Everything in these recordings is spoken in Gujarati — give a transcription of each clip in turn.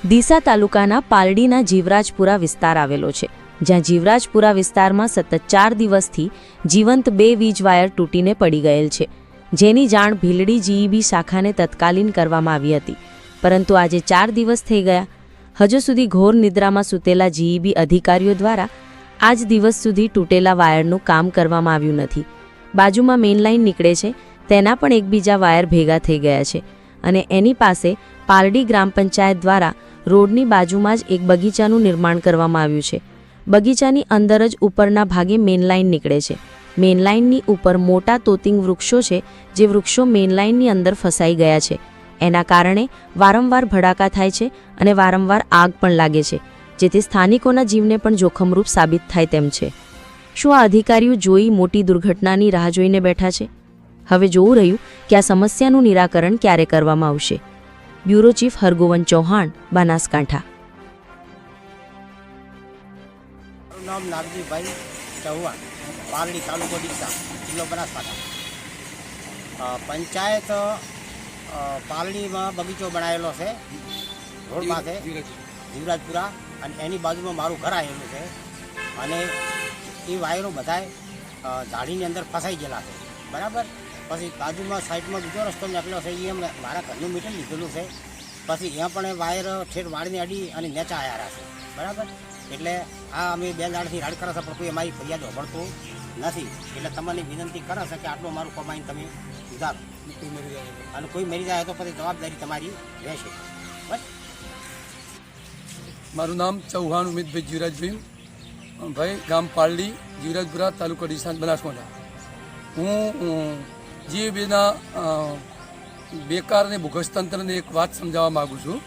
ડીસા તાલુકાના પાલડીના જીવરાજપુરા વિસ્તાર આવેલો છે, જ્યાં જીવરાજપુરા વિસ્તારમાં સતત 4 દિવસથી જીવંત 2 વીજ વાયર તૂટીને પડી ગયેલ છે, જેની જાણ ભીલડી જીઈબી શાખાને તત્કાલીન કરવામાં આવી હતી, પરંતુ આજે 4 દિવસ થઈ ગયા, હજુ સુધી ઘોર નિદ્રામાં સૂતેલા જીઈબી અધિકારીઓ દ્વારા આજ દિવસ સુધી તૂટેલા વાયરનું કામ કરવામાં આવ્યું નથી। બાજુમાં મેઇન લાઇન નીકળે છે, તેના પણ એકબીજા વાયર ભેગા થઈ ગયા છે અને એની પાસે પાલડી ગ્રામ પંચાયત દ્વારા રોડની બાજુમાં જ એક બગીચાનું નિર્માણ કરવામાં આવ્યું છે। બગીચાની અંદર જ ઉપરના ભાગે મેઇન લાઇન નીકળે છે। મેઇન લાઇનની ઉપર મોટા તોતિંગ વૃક્ષો છે, જે વૃક્ષો મેઇન લાઇનની અંદર ફસાઈ ગયા છે। એના કારણે વારંવાર ભડાકા થાય છે અને વારંવાર આગ પણ લાગે છે, જેથી સ્થાનિકોના જીવને પણ જોખમરૂપ સાબિત થાય તેમ છે। શું આ અધિકારીઓ જોઈ મોટી દુર્ઘટનાની રાહ જોઈને બેઠા છે? હવે જોવું રહ્યું કે આ સમસ્યાનું નિરાકરણ ક્યારે કરવામાં આવશે। Bureau chief Hargovan Chauhan, Banaskantha. મારું નામ નાગજીભાઈ ચૌહાણ, પાલડી તાલુકો ડીસા, જિલ્લો બનાસકાંઠા। પંચાયત પાલડીમાં બગીચો બનાવેલો છે, રોડમાં છે જીવરાજપુરા, અને એની બાજુમાં મારું ઘર આવેલું છે અને એ વાયરો બધાય ઝાડીની અંદર ફસાઈ ગયેલા છે, બરાબર। પછી બાજુમાં સાઈડમાં બીજો રસ્તો નીકળ્યો છે, એ મારા ઘરનું મીટર લીધેલું છે, પછી ત્યાં પણ વાયર ઠેઠ વાળીને અડી અને નેચા આવ્યા છે, બરાબર। એટલે આ અમે 2 દાડથી રાડ કરે છે, પણ કોઈ અમારી ફરિયાદ સાંભળતું નથી। એટલે તમને વિનંતી કરે છે કે આટલું મારું કમાઈને તમે સુધારો, અને કોઈ મરી જાય તો પછી જવાબદારી તમારી રહેશે, બસ। મારું નામ ચૌહાણ ઉમેદભાઈ જીવરાજભાઈ ભાઈ, ગામ પાલડી, જીવરાજપુરા, તાલુકો ડીસા, બનાસકાંઠા। હું જીઈબીના બેકાર અને બોગસ તંત્રને એક વાત સમજાવવા માગું છું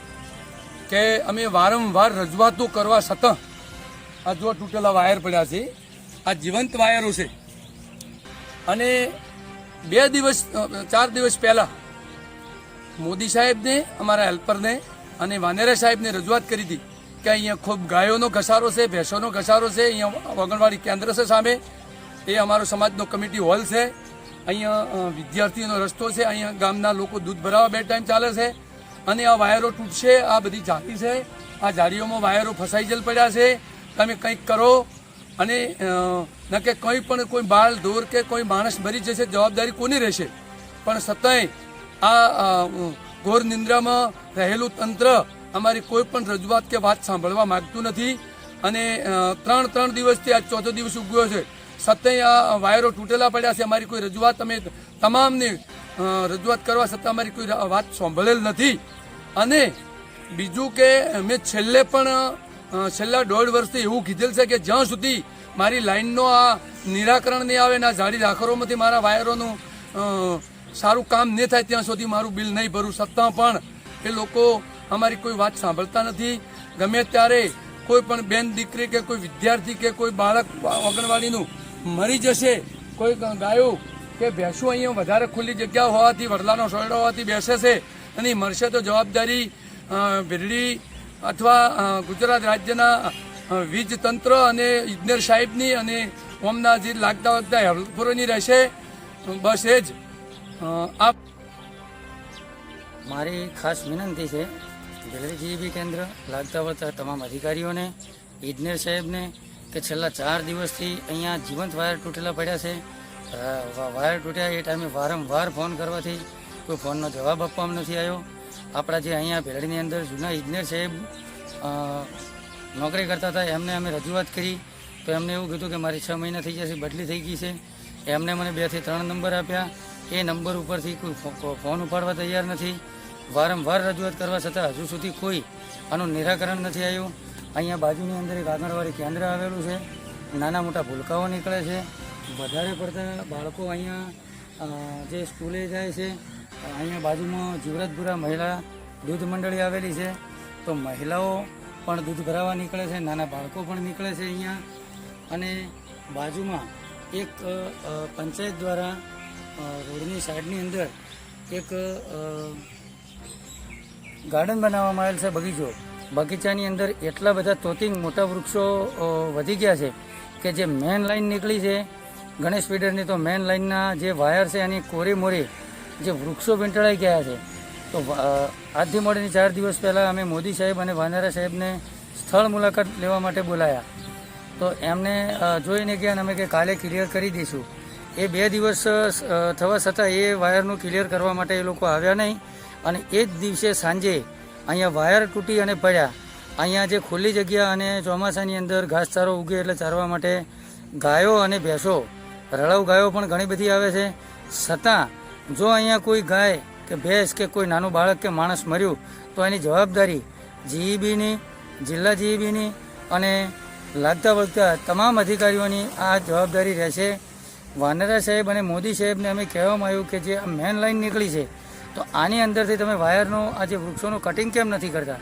કે અમે વારંવાર રજૂઆતો કરવા છતાં આ જો તૂટેલા વાયર પડ્યા છે, આ જીવંત વાયરો છે, અને 4 દિવસ પહેલાં મોદી સાહેબને, અમારા હેલ્પરને અને વાનેરા સાહેબને રજૂઆત કરી હતી કે અહીંયા ખૂબ ગાયોનો ઘસારો છે, ભેંસોનો ઘસારો છે, અહીંયા આંગણવાડી કેન્દ્ર છે સામે, એ અમારો સમાજનો કમિટી હોલ છે, અહીંયા વિદ્યાર્થીઓનો રસ્તો છે, અહીંયા ગામના લોકો દૂધ ભરાવા 2 ટાઈમ ચાલે છે, અને આ વાયરો તૂટશે, આ બધી જાળી છે, આ જાળીઓમાં વાયરો ફસાઈ જલ પડ્યા છે, તમે કંઈક કરો, અને ન કે કંઈ પણ કોઈ બાળ ઢોર કે કોઈ માણસ મરી જશે, જવાબદારી કોની રહેશે? પણ છતાંય આ ઘોર નિંદ્રામાં રહેલું તંત્ર અમારી કોઈ પણ રજૂઆત કે વાત સાંભળવા માગતું નથી, અને 3 દિવસથી આજ 4થો દિવસ ઉગ્યો છે, છતાંય આ વાયરો તૂટેલા પડ્યા છે। અમારી કોઈ રજૂઆત, અમે તમામની રજૂઆત કરવા છતાં અમારી કોઈ વાત સાંભળેલ નથી। અને બીજું કે મેં છેલ્લા 1.5 વર્ષથી એવું કીધેલ છે કે જ્યાં સુધી મારી લાઇનનો આ નિરાકરણ નહીં આવે ને આ ઝાડી ઝાખરોમાંથી મારા વાયરોનું સારું કામ નહીં થાય ત્યાં સુધી મારું બિલ નહીં ભરું, છતાં પણ એ લોકો અમારી કોઈ વાત સાંભળતા નથી। ગમે ત્યારે કોઈ પણ બેન દીકરી કે કોઈ વિદ્યાર્થી કે કોઈ બાળક આંગણવાડીનું મરી જશે, કોઈ ગાયો કે ભેંસો અહીંયા વધારે ખુલ્લી જગ્યા હોવાથી, વડલાનો સોયડો હોવાથી બેસે છે, અને મરશે તો જવાબદારી ભીલડી અથવા ગુજરાત રાજ્યના વીજ તંત્ર અને ઇજનેર સાહેબની અને ઓમના જે લાગતા હેલ્પરોની રહેશે, બસ એ જ। આપ મારી ખાસ વિનંતી છે ભીલડી જીઈબી કેન્દ્ર લાગતા વળતા તમામ અધિકારીઓને, ઇજનેર સાહેબને, કે છેલ્લા 4 દિવસથી અહીંયા જીવંત વાયર તૂટેલા પડ્યા છે। વાયર તૂટ્યા એ ટાઈમે વારંવાર ફોન કરવાથી કોઈ ફોનનો જવાબ આપવામાં નથી આવ્યો। આપણા જે અહીંયા ભીલડીની અંદર જૂના ઇજનેર સાહેબ નોકરી કરતા હતા, એમને અમે રજૂઆત કરી તો એમને એવું કીધું કે મારી 6 મહિના થઈ જશે, બદલી થઈ ગઈ છે। એમને મને 2 થી 3 નંબર આપ્યા, એ નંબર ઉપરથી કોઈ ફોન ઉપાડવા તૈયાર નથી। વારંવાર રજૂઆત કરવા છતાં હજુ સુધી કોઈ આનું નિરાકરણ નથી આવ્યું। અહીંયા બાજુની અંદર એક આંગણવાડી કેન્દ્ર આવેલું છે, નાના મોટા ભૂલકાઓ નીકળે છે, વધારે પડતા બાળકો અહીંયા જે સ્કૂલે જાય છે। અહીંયા બાજુમાં જીવરાજપુરા મહિલા દૂધ મંડળી આવેલી છે, તો મહિલાઓ પણ દૂધ ભરાવા નીકળે છે, નાના બાળકો પણ નીકળે છે અહીંયા। અને બાજુમાં એક પંચાયત દ્વારા રોડની સાઈડની અંદર એક ગાર્ડન બનાવવામાં આવેલ છે, બગીચો। બગીચાની અંદર એટલા બધા તોતિંગ મોટા વૃક્ષો વધી ગયા છે કે જે મેન લાઈન નીકળી છે ગણેશ ફીડરની, તો મેન લાઈનના જે વાયર છે એની કોરે મોરે જે વૃક્ષો વીંટળાઈ ગયા છે, તો આજથી મળીને 4 દિવસ પહેલાં અમે મોદી સાહેબ અને વાનેરા સાહેબને સ્થળ મુલાકાત લેવા માટે બોલાયા. તો એમને જોઈને ગયા અને અમે કે કાલે ક્લિયર કરી દઈશું. એ 2 દિવસ થવા છતાં એ વાયરનું ક્લિયર કરવા માટે એ લોકો આવ્યા નહીં અને એ જ દિવસે સાંજે અહીંયા વાયર તૂટી અને પડ્યા. અહીંયા જે ખુલ્લી જગ્યા અને ચોમાસાની અંદર ઘાસચારો ઉગે એટલે ચારવા માટે ગાયો અને ભેંસો, રળવ ગાયો પણ ઘણી બધી આવે છે. છતાં જો અહીંયા કોઈ ગાય કે ભેંસ કે કોઈ નાનું બાળક કે માણસ મર્યું તો એની જવાબદારી જીઈબીની, જિલ્લા જીઈબીની અને લાગતા વળગતા તમામ અધિકારીઓની આ જવાબદારી રહેશે. વાનેરા સાહેબ અને મોદી સાહેબને અમે કહેવામાં આવ્યું કે જે આ મેન લાઈન નીકળી છે તો આની અંદરથી તમે વાયરનો આ જે વૃક્ષોનું કટિંગ કેમ નથી કરતા?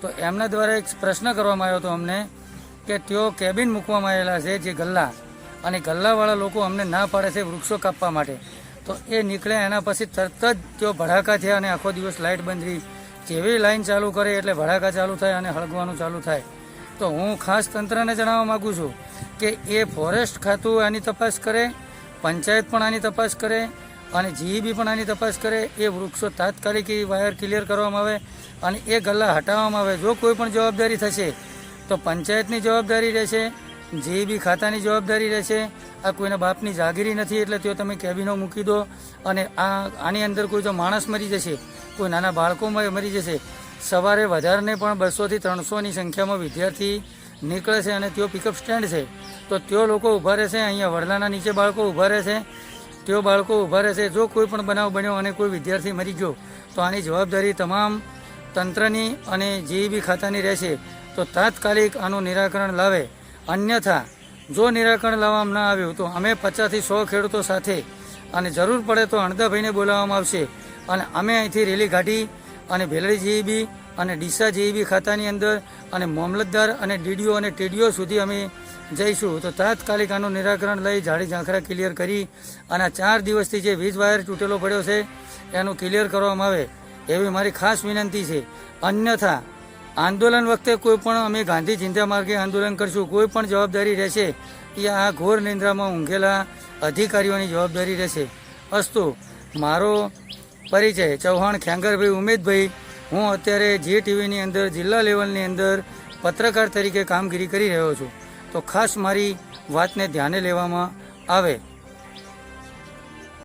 તો એમના દ્વારા એક પ્રશ્ન કરવામાં આવ્યો હતો અમને કે તેઓ કેબિન મૂકવામાં આવેલા છે જે ગલ્લા, અને ગલ્લાવાળા લોકો અમને ના પાડે છે વૃક્ષો કાપવા માટે. તો એ નીકળ્યા એના પછી તરત જ તેઓ ભડાકા થયા અને આખો દિવસ લાઇટ બંધ રહી. જેવી લાઈન ચાલુ કરે એટલે ભડાકા ચાલુ થાય અને હળગવાનું ચાલુ થાય. તો હું ખાસ તંત્રને જણાવવા માગું છું કે એ ફોરેસ્ટ ખાતું આની તપાસ કરે, પંચાયત પણ આની તપાસ કરે અને જીઈબી પણ આની તપાસ કરે. એ વૃક્ષો તાત્કાલિક વાયર ક્લિયર કરવામાં આવે અને એ ગલ્લા હટાવવામાં આવે. જો કોઈ પણ જવાબદારી થશે તો પંચાયતની જવાબદારી રહેશે, જીઈબી ખાતાની જવાબદારી રહેશે. આ કોઈના બાપની જાગીરી નથી એટલે તેઓ તમે કેબિનો મૂકી દો. અને આની અંદર કોઈ જો માણસ મરી જશે, કોઈ નાના બાળકો મરી જશે, સવારે વધારે પણ 200 થી 300ની સંખ્યામાં વિદ્યાર્થી નીકળે છે અને તેઓ પિકઅપ સ્ટેન્ડ છે તો તેઓ લોકો ઊભા રહેશે. અહીંયા વડલાના નીચે બાળકો ઊભા રહેશે, તેઓ બાળકો ઊભા રહેશે. જો કોઈ પણ બનાવ બન્યો અને કોઈ વિદ્યાર્થી મરી ગયો તો આની જવાબદારી તમામ તંત્રની અને જીઈબી ખાતાની રહેશે. તો તાત્કાલિક આનું નિરાકરણ લાવે. અન્યથા જો નિરાકરણ લાવવામાં ના આવ્યું તો અમે 50 થી 100 ખેડૂતો સાથે અને જરૂર પડે તો અણદાભાઈને બોલાવવામાં આવશે અને અમે અહીંથી રેલી કાઢી અને ભેલડી જીઈબી અને ડીસા જીઈબી ખાતાની અંદર અને મામલતદાર અને ડીડીઓ અને ટીડીઓ સુધી અમે જઈશું. તો તાત્કાલિક આનું નિરાકરણ લઈ ઝાડી ઝાંખરા ક્લિયર કરી અને 4 દિવસથી જે વીજ વાયર તૂટેલો પડ્યો છે એનું ક્લિયર કરવામાં આવે એવી મારી ખાસ વિનંતી છે. અન્યથા આંદોલન વખતે કોઈ પણ અમે ગાંધી ચિંતા માર્ગે આંદોલન કરશું. કોઈ પણ જવાબદારી રહેશે એ આ ઘોર નિંદ્રામાં ઊંઘેલા અધિકારીઓની જવાબદારી રહેશે. અસ્તુ. મારો પરિચય ચૌહાણ ખેંગરભાઈ ઉમેદભાઈ. હું અત્યારે જે ટીવીની અંદર જિલ્લા લેવલની અંદર પત્રકાર તરીકે કામગીરી કરી રહ્યો છું. તો ખાસ મારી વાતને ધ્યાને લેવામાં આવે.